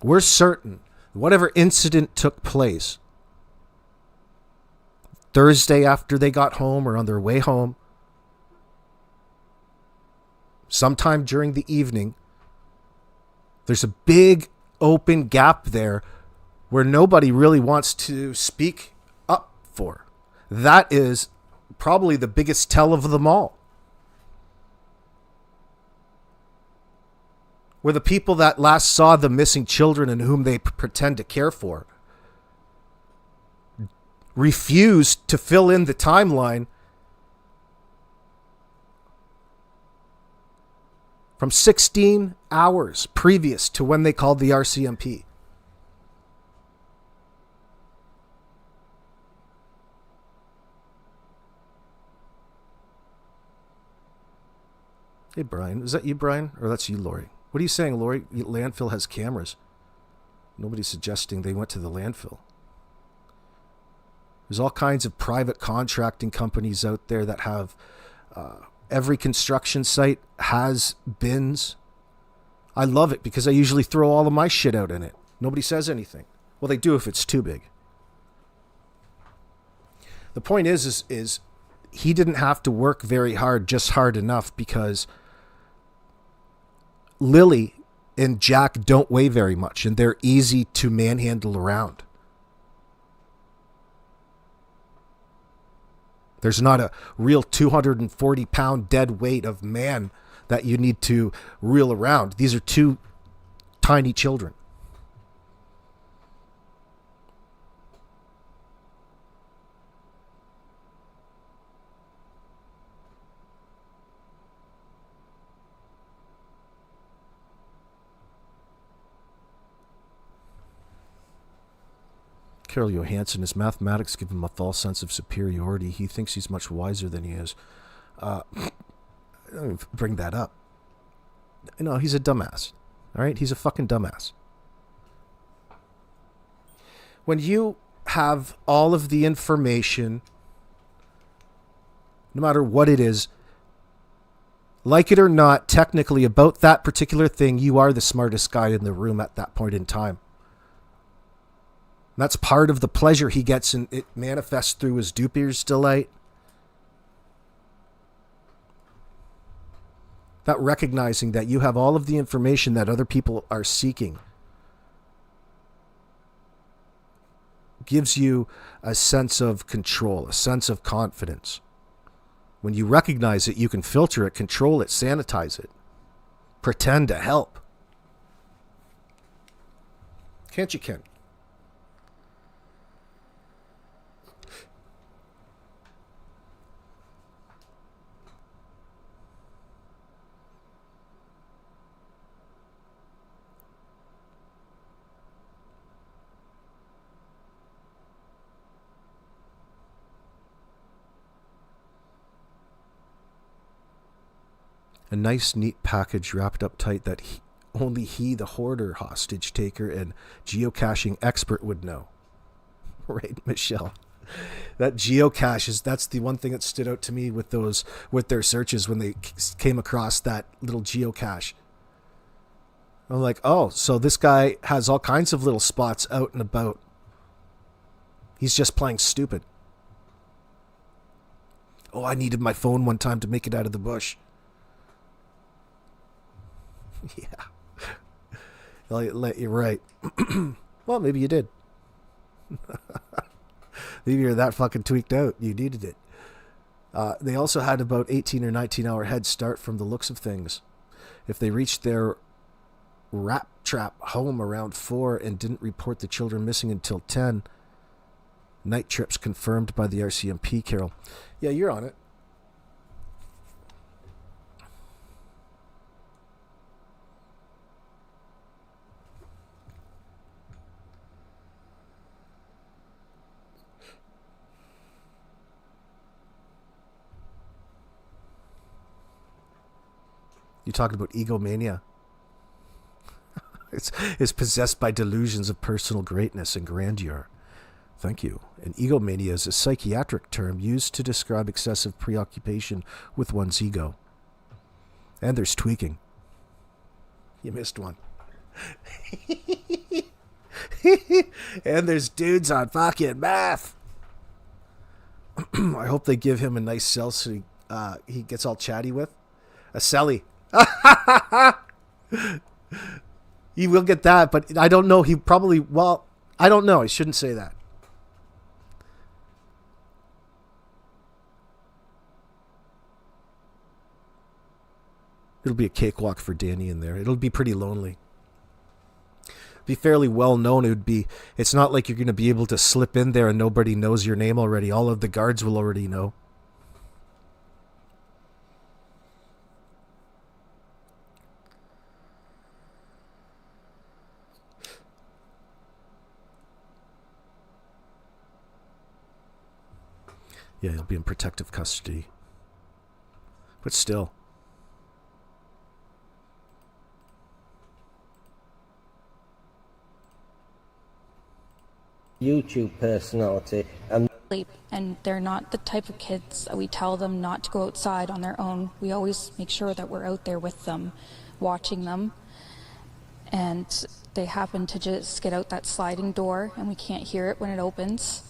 We're certain whatever incident took place Thursday after they got home or on their way home, sometime during the evening, there's a big open gap there where nobody really wants to speak up for. That is probably the biggest tell of them all. Where the people that last saw the missing children and whom they pretend to care for refused to fill in the timeline from 16 hours previous to when they called the RCMP. Hey, Brian. Is that you, Brian? Or that's you, Lori? What are you saying, Lori? Landfill has cameras. Nobody's suggesting they went to the landfill. There's all kinds of private contracting companies out there that have... every construction site has bins. I love it because I usually throw all of my shit out in it. Nobody says anything. Well, they do if it's too big. The point is he didn't have to work very hard, just hard enough, because Lily and Jack don't weigh very much and they're easy to manhandle around. There's not a real 240-pound dead weight of man that you need to reel around. These are two tiny children. Carol Johansson, his mathematics give him a false sense of superiority. He thinks he's much wiser than he is. Bring that up. No, he's a dumbass. All right? He's a fucking dumbass. When you have all of the information, no matter what it is, like it or not, technically about that particular thing, you are the smartest guy in the room at that point in time. That's part of the pleasure he gets, and it manifests through his Duper's delight. That recognizing that you have all of the information that other people are seeking gives you a sense of control, a sense of confidence. When you recognize it, you can filter it, control it, sanitize it, pretend to help. Can't you, Ken? A nice, neat package wrapped up tight that only he, the hoarder, hostage taker, and geocaching expert would know. Right, Michelle? That geocache that's the one thing that stood out to me with their searches when they came across that little geocache. I'm like, oh, so this guy has all kinds of little spots out and about. He's just playing stupid. Oh, I needed my phone one time to make it out of the bush. Yeah. You're right. Well, maybe you did. Maybe you're that fucking tweaked out. You needed it. They also had about 18 or 19 hour head start from the looks of things. If they reached their rat trap home around 4 and didn't report the children missing until 10, night trips confirmed by the RCMP, Carol. Yeah, you're on it. You talking about Ego-Mania? It's possessed by delusions of personal greatness and grandeur. Thank you. And Ego-Mania is a psychiatric term used to describe excessive preoccupation with one's ego. And there's tweaking. You missed one. And there's dudes on fucking meth. I hope they give him a nice cell so he gets all chatty with. A celly. He will get that, but I don't know. He probably, well, I don't know. I shouldn't say that. It'll be a cakewalk for Danny in there. It'll be pretty lonely. Be fairly well known. It's not like you're going to be able to slip in there and nobody knows your name already. All of the guards will already know. Yeah, he'll be in protective custody. But still. YouTube personality, and they're not the type of kids that we tell them not to go outside on their own. We always make sure that we're out there with them, watching them, and they happen to just get out that sliding door and we can't hear it when it opens,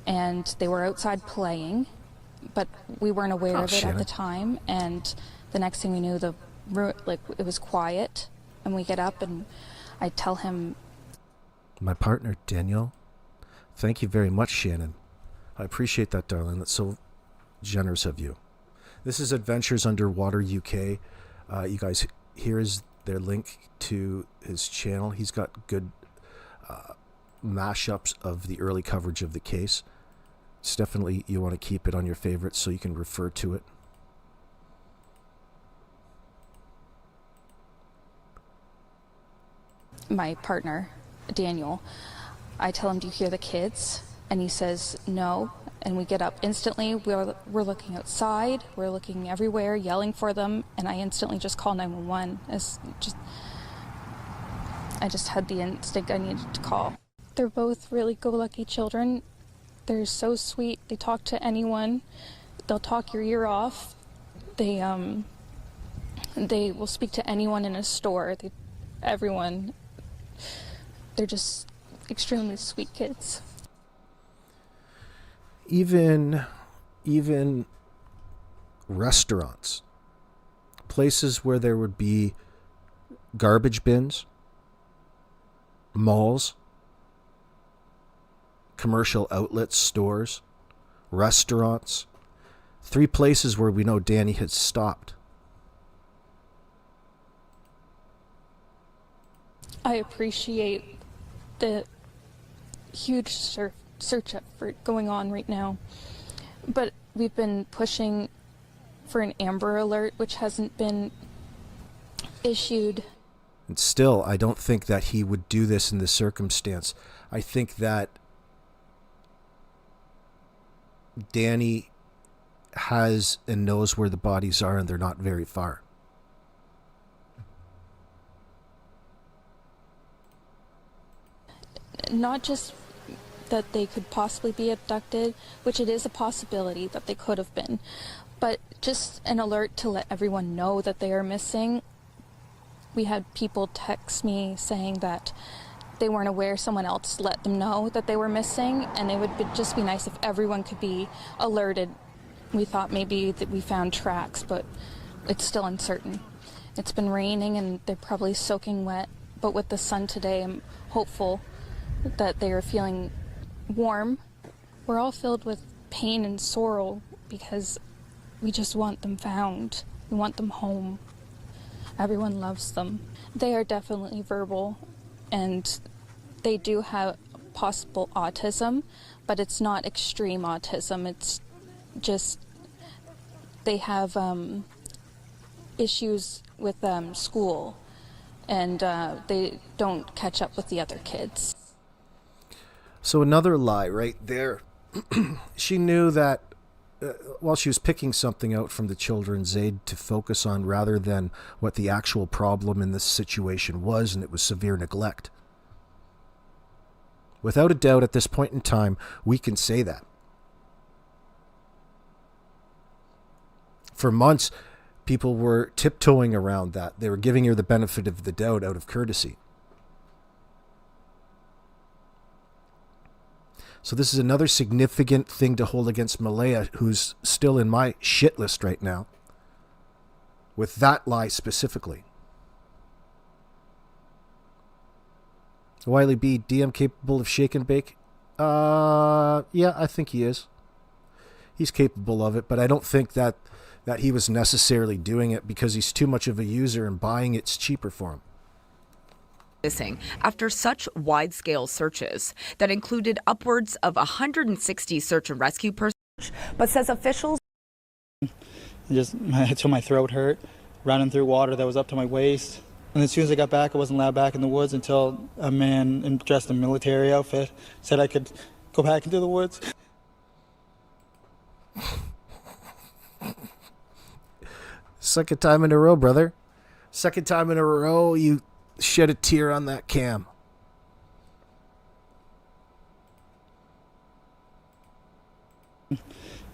and they were outside playing, but we weren't aware of it at the time, and the next thing we knew, it was quiet, and we get up and I tell him, my partner, Daniel. Thank you very much, Shannon. I appreciate that, darling. That's so generous of you. This is Adventures Underwater UK. You guys, here is their link to his channel. He's got good mashups of the early coverage of the case. It's definitely, you want to keep it on your favorites so you can refer to it. my partner, Daniel, I tell him, do you hear the kids? And he says, no. And we get up instantly. We're looking outside. We're looking everywhere, yelling for them. And I instantly just call 911. I just had the instinct I needed to call. They're both really go-lucky children. They're so sweet. They talk to anyone. They'll talk your ear off. They will speak to anyone in a store. Everyone. They're just extremely sweet kids. Even restaurants, places where there would be garbage bins, malls, commercial outlets, stores, restaurants, 3 places where we know Danny has stopped. I appreciate the huge search effort going on right now, but we've been pushing for an Amber Alert, which hasn't been issued. And still, I don't think that he would do this in this circumstance. I think that Danny has and knows where the bodies are, and they're not very far. Not just that they could possibly be abducted, which it is a possibility that they could have been, but just an alert to let everyone know that they are missing. We had people text me saying that they weren't aware someone else let them know that they were missing, and it would just be nice if everyone could be alerted. We thought maybe that we found tracks, but it's still uncertain. It's been raining and they're probably soaking wet, but with the sun today, I'm hopeful that they are feeling warm. We're all filled with pain and sorrow because we just want them found. We want them home. Everyone loves them. They are definitely verbal, and they do have possible autism, but it's not extreme autism. It's just they have issues with school, and they don't catch up with the other kids. So another lie right there. She knew that while she was picking something out from the children's aid to focus on rather than what the actual problem in this situation was, and it was severe neglect. Without a doubt, at this point in time, we can say that. For months, people were tiptoeing around that. They were giving her the benefit of the doubt out of courtesy. So this is another significant thing to hold against Malaya, who's still in my shit list right now, with that lie specifically. Wiley B, DM capable of shake and bake? Yeah, I think he is. He's capable of it, but I don't think that he was necessarily doing it because he's too much of a user and buying it's cheaper for him. Missing after such wide-scale searches that included upwards of 160 search and rescue personnel, but says officials just until my throat hurt, running through water that was up to my waist. And as soon as I got back, I wasn't allowed back in the woods until a man dressed in military outfit said I could go back into the woods. Second time in a row, brother. Second time in a row you shed a tear on that cam.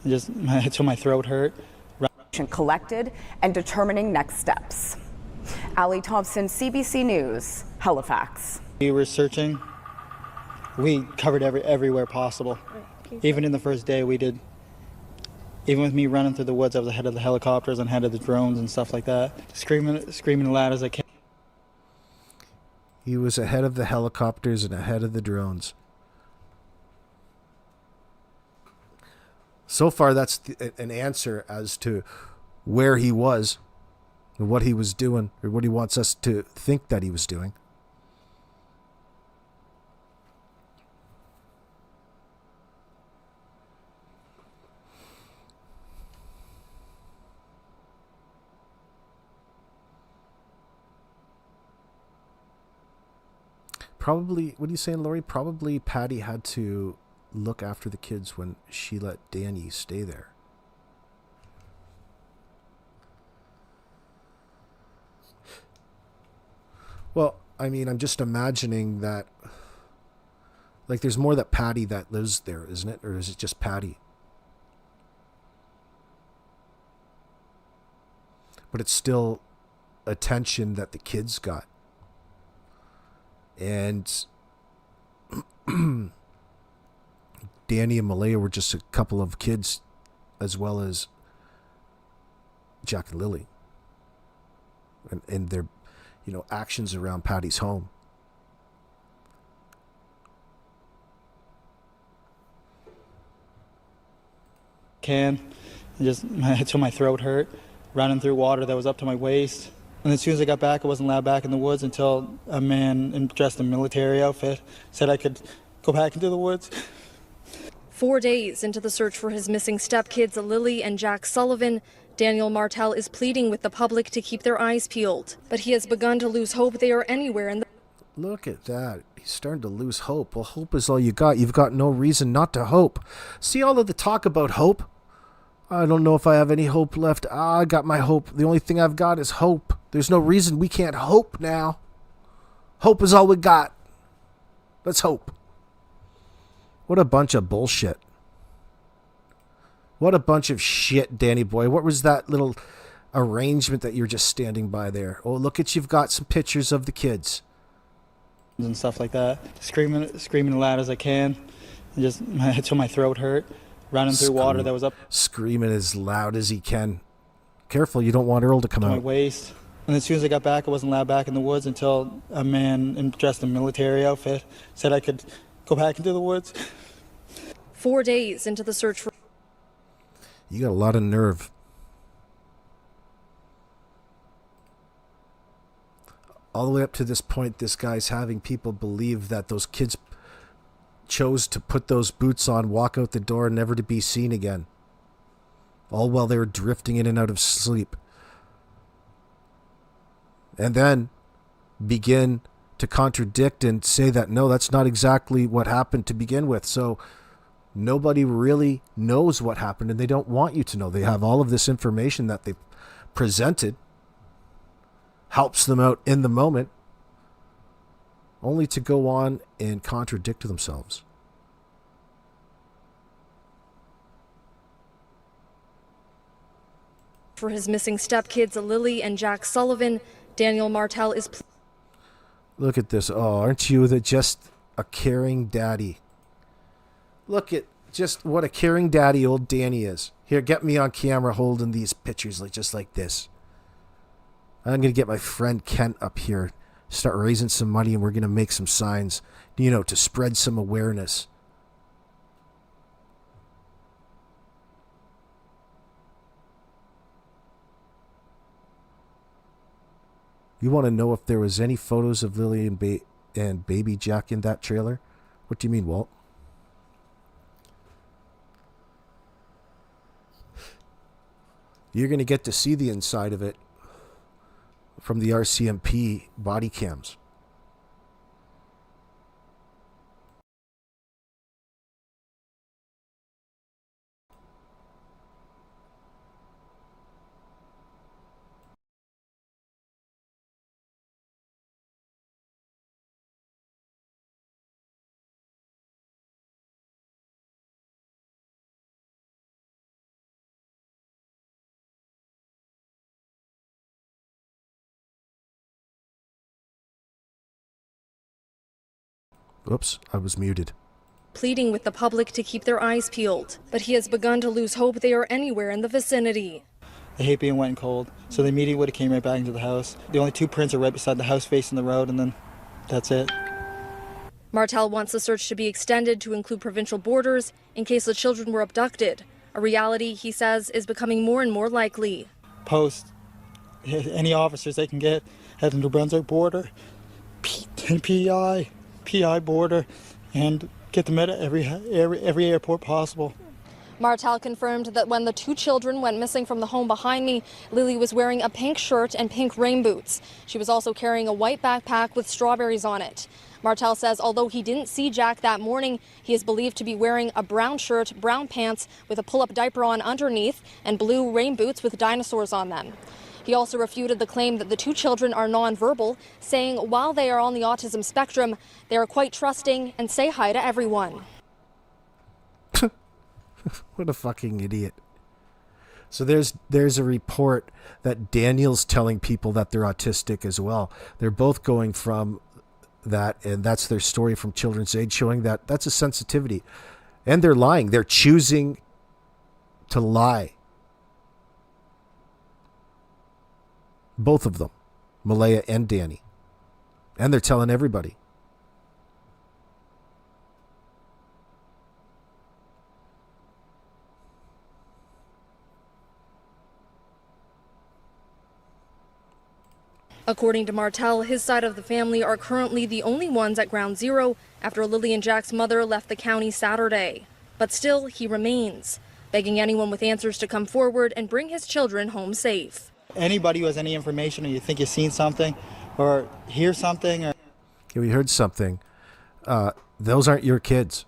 Just until my throat hurt. collected and determining next steps. Ali Thompson, CBC News, Halifax. We were searching. We covered everywhere possible. Even in the first day we did. Even with me running through the woods, I was ahead of the helicopters and ahead of the drones and stuff like that. Screaming as loud as I can. He was ahead of the helicopters and ahead of the drones. So far, that's an answer as to where he was and what he was doing, or what he wants us to think that he was doing. Probably, what are you saying, Lori? Probably Patty had to look after the kids when she let Danny stay there. Well, I mean, I'm just imagining that, like, there's more that Patty that lives there, isn't it? Or is it just Patty? But it's still attention that the kids got. And Danny and Malaya were just a couple of kids, as well as Jack and Lily, and their, actions around Patty's home. Just until my throat hurt, running through water that was up to my waist. And as soon as I got back, I wasn't allowed back in the woods until a man dressed in military outfit said I could go back into the woods. 4 days into the search for his missing stepkids, Lily and Jack Sullivan, Daniel Martel is pleading with the public to keep their eyes peeled. But he has begun to lose hope they are anywhere in the... Look at that. He's starting to lose hope. Well, hope is all you got. You've got no reason not to hope. See all of the talk about hope? I don't know if I have any hope left. I got my hope. The only thing I've got is hope. There's no reason we can't hope now. Hope is all we got. Let's hope. What a bunch of bullshit. What a bunch of shit, Danny boy. What was that little arrangement that you're just standing by there? Oh, look at, you've got some pictures of the kids. And stuff like that. Screaming as loud as I can. Just until my throat hurt. Running through water that was up. Screaming as loud as he can. Careful, you don't want Earl to come to out. My waist. And as soon as I got back, I wasn't allowed back in the woods until a man dressed in military outfit said I could go back into the woods. 4 days into the search for... You got a lot of nerve. All the way up to this point, this guy's having people believe that those kids chose to put those boots on, walk out the door, never to be seen again. All while they were drifting in and out of sleep. And then begin to contradict and say that, no, that's not exactly what happened to begin with. So nobody really knows what happened, and they don't want you to know. They have all of this information that they've presented, helps them out in the moment, only to go on and contradict themselves. For his missing stepkids, Lily and Jack Sullivan, Daniel Martel is... Look at this. Oh, aren't you just a caring daddy? Look at just what a caring daddy old Danny is. Here, get me on camera holding these pictures just like this. I'm going to get my friend Kent up here, start raising some money, and we're going to make some signs, to spread some awareness. You want to know if there was any photos of Lily and baby Jack in that trailer? What do you mean, Walt? You're going to get to see the inside of it from the RCMP body cams. Oops, I was muted. Pleading with the public to keep their eyes peeled, but he has begun to lose hope they are anywhere in the vicinity. They hate being wet and cold, so they immediately would have came right back into the house. The only two prints are right beside the house facing the road, and then that's it. Martel wants the search to be extended to include provincial borders in case the children were abducted, a reality he says is becoming more and more likely. Post any officers they can get at the New Brunswick border, PI border, and get them at every airport possible. Martel confirmed that when the two children went missing from the home behind me, Lily was wearing a pink shirt and pink rain boots. She was also carrying a white backpack with strawberries on it. Martel says although he didn't see Jack that morning, he is believed to be wearing a brown shirt, brown pants with a pull-up diaper on underneath, and blue rain boots with dinosaurs on them. He also refuted the claim that the two children are nonverbal, saying while they are on the autism spectrum, they are quite trusting and say hi to everyone. What a fucking idiot. So there's a report that Daniel's telling people that they're autistic as well. They're both going from that, and that's their story from Children's Aid, showing that that's a sensitivity. And they're lying. They're choosing to lie. Both of them, Malaya and Danny. And they're telling everybody. According to Martel, his side of the family are currently the only ones at ground zero after Lily and Jack's mother left the county Saturday. But still, he remains, begging anyone with answers to come forward and bring his children home safe. Anybody who has any information, or you think you've seen something or hear something, or we heard something, those aren't your kids.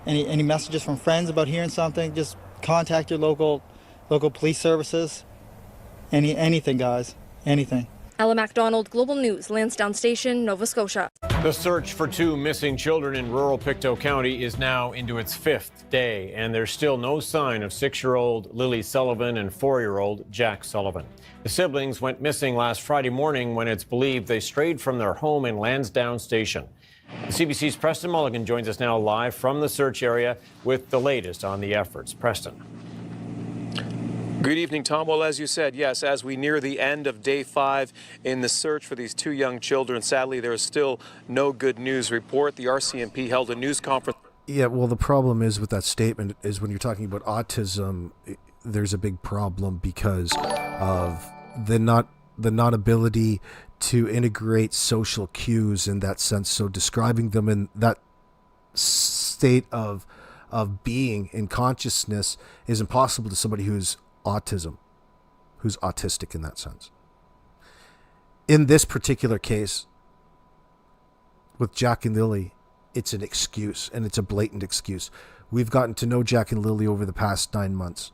any messages from friends about hearing something, just contact your local police services. Anything, guys, anything. Ella MacDonald, Global News, Lansdowne Station, Nova Scotia. The search for two missing children in rural Pictou County is now into its 5th day, and there's still no sign of 6-year-old Lily Sullivan and 4-year-old Jack Sullivan. The siblings went missing last Friday morning when it's believed they strayed from their home in Lansdowne Station. The CBC's Preston Mulligan joins us now live from the search area with the latest on the efforts. Preston. Good evening, Tom. Well, as you said, yes, as we near the end of day 5 in the search for these two young children, sadly, there is still no good news report. The RCMP held a news conference. Yeah, well, the problem is with that statement is when you're talking about autism, there's a big problem because of the not ability to integrate social cues in that sense. So describing them in that state of being in consciousness is impossible to somebody who's autistic in that sense. In this particular case, with Jack and Lily, it's an excuse, and it's a blatant excuse. We've gotten to know Jack and Lily over the past 9 months.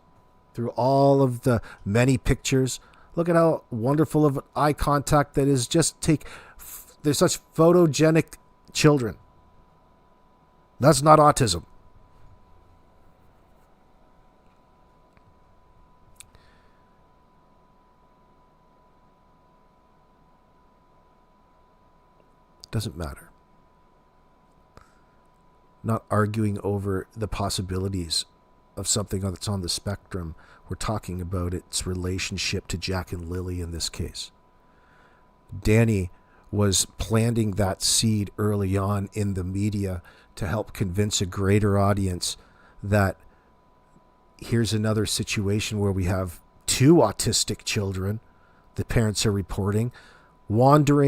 Through all of the many pictures, look at how wonderful of eye contact that is. They're such photogenic children. That's not autism. Doesn't matter. not arguing over the possibilities of something that's on the spectrum. We're talking about its relationship to Jack and Lily in this case. Danny was planting that seed early on in the media to help convince a greater audience that here's another situation where we have two autistic children, the parents are reporting, wandering